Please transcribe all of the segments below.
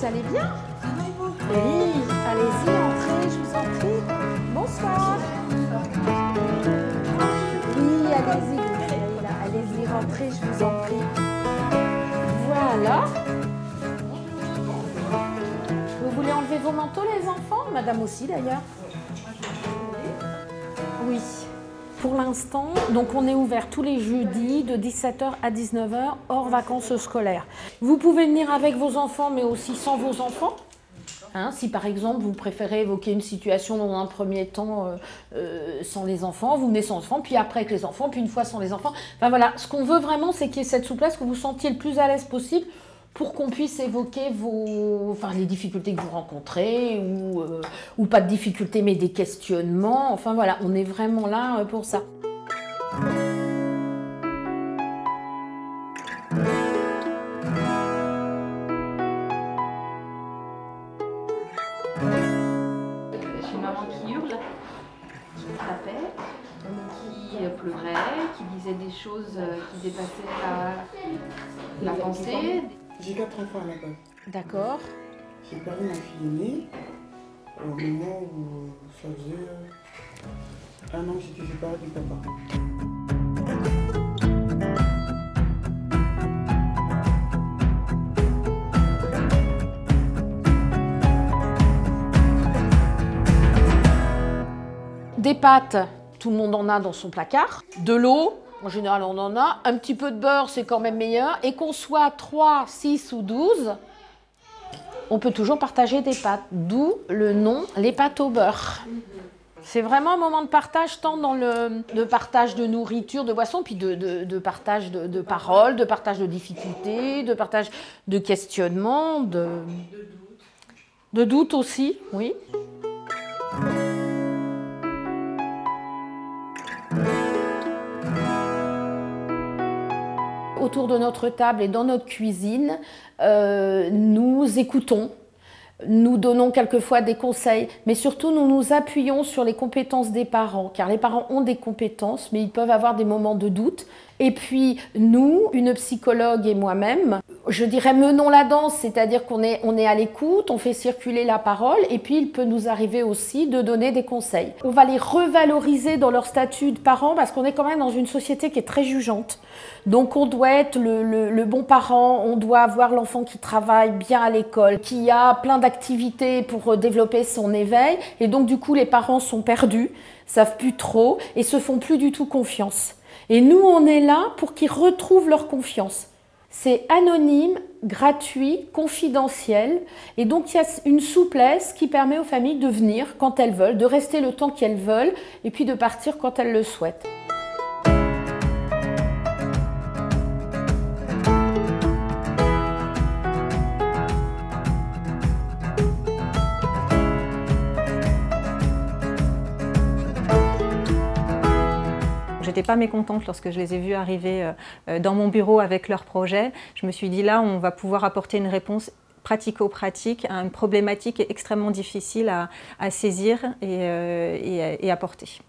vous allez bien? Oui, allez-y, entrez, je vous en prie. Bonsoir. Oui, allez-y, allez-y, rentrez, je vous en prie. Voilà. Vous voulez enlever vos manteaux, les enfants? Madame aussi, d'ailleurs. Oui. Pour l'instant, donc on est ouvert tous les jeudis de 17 h à 19 h, hors vacances scolaires. Vous pouvez venir avec vos enfants, mais aussi sans vos enfants. Hein, si par exemple vous préférez évoquer une situation dans un premier temps sans les enfants, vous venez sans enfants, puis après avec les enfants, puis une fois sans les enfants. Enfin voilà, ce qu'on veut vraiment, c'est qu'il y ait cette souplesse, que vous sentiez le plus à l'aise possible pour qu'on puisse évoquer les difficultés que vous rencontrez, ou pas de difficultés, mais des questionnements. Enfin voilà, on est vraiment là pour ça. J'ai une maman qui hurle, qui tapait, qui pleurait, qui disait des choses qui dépassaient la pensée. J'ai 4 enfants là-bas. D'accord. J'ai perdu ma fille aînée au moment où ça faisait 1 an que j'étais séparée du papa. Des pâtes, tout le monde en a dans son placard. De l'eau, en général on en a. Un petit peu de beurre, c'est quand même meilleur. Et qu'on soit 3, 6 ou 12, on peut toujours partager des pâtes. D'où le nom, les pâtes au beurre. C'est vraiment un moment de partage, tant dans le partage de nourriture, de boissons, puis de partage de paroles, de partage de difficultés, de partage de questionnements, de doutes aussi, oui. Autour de notre table et dans notre cuisine, nous écoutons, nous donnons quelquefois des conseils, mais surtout nous nous appuyons sur les compétences des parents, car les parents ont des compétences, mais ils peuvent avoir des moments de doute. Et puis nous, une psychologue et moi-même, je dirais menons la danse, c'est-à-dire qu'on est à l'écoute, on fait circuler la parole, et puis il peut nous arriver aussi de donner des conseils. On va les revaloriser dans leur statut de parents, parce qu'on est quand même dans une société qui est très jugeante. Donc on doit être le bon parent, on doit avoir l'enfant qui travaille bien à l'école, qui a plein d'activités pour développer son éveil, et donc du coup les parents sont perdus, savent plus trop, et se font plus du tout confiance. Et nous, on est là pour qu'ils retrouvent leur confiance. C'est anonyme, gratuit, confidentiel. Et donc, il y a une souplesse qui permet aux familles de venir quand elles veulent, de rester le temps qu'elles veulent, et puis de partir quand elles le souhaitent. J'étais pas mécontente lorsque je les ai vus arriver dans mon bureau avec leur projet. Je me suis dit là, on va pouvoir apporter une réponse pratico-pratique à une problématique extrêmement difficile à saisir et à porter.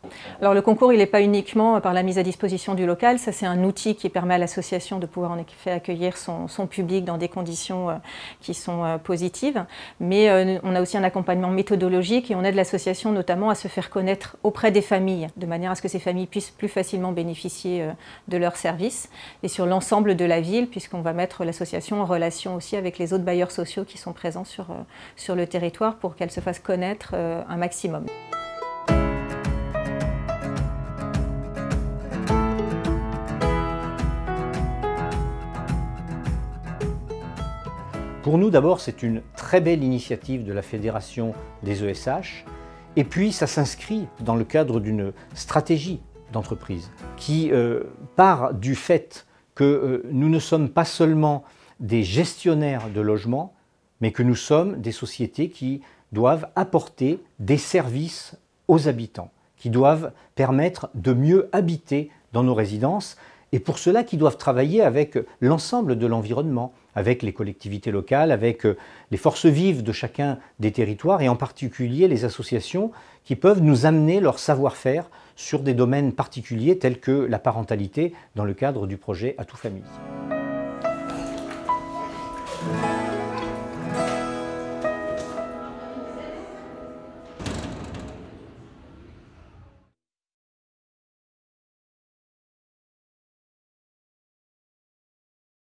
Alors le concours, il n'est pas uniquement par la mise à disposition du local, ça c'est un outil qui permet à l'association de pouvoir en effet accueillir son public dans des conditions qui sont positives, mais on a aussi un accompagnement méthodologique et on aide l'association notamment à se faire connaître auprès des familles, de manière à ce que ces familles puissent plus facilement bénéficier de leurs services, et sur l'ensemble de la ville, puisqu'on va mettre l'association en relation aussi avec les autres bailleurs sociaux qui sont présents sur le territoire pour qu'elles se fassent connaître un maximum. Pour nous, d'abord, c'est une très belle initiative de la Fédération des ESH, et puis ça s'inscrit dans le cadre d'une stratégie d'entreprise qui part du fait que nous ne sommes pas seulement des gestionnaires de logements, mais que nous sommes des sociétés qui doivent apporter des services aux habitants, qui doivent permettre de mieux habiter dans nos résidences, et pour cela qui doivent travailler avec l'ensemble de l'environnement, avec les collectivités locales, avec les forces vives de chacun des territoires, et en particulier les associations qui peuvent nous amener leur savoir-faire sur des domaines particuliers tels que la parentalité dans le cadre du projet À Tout Famille.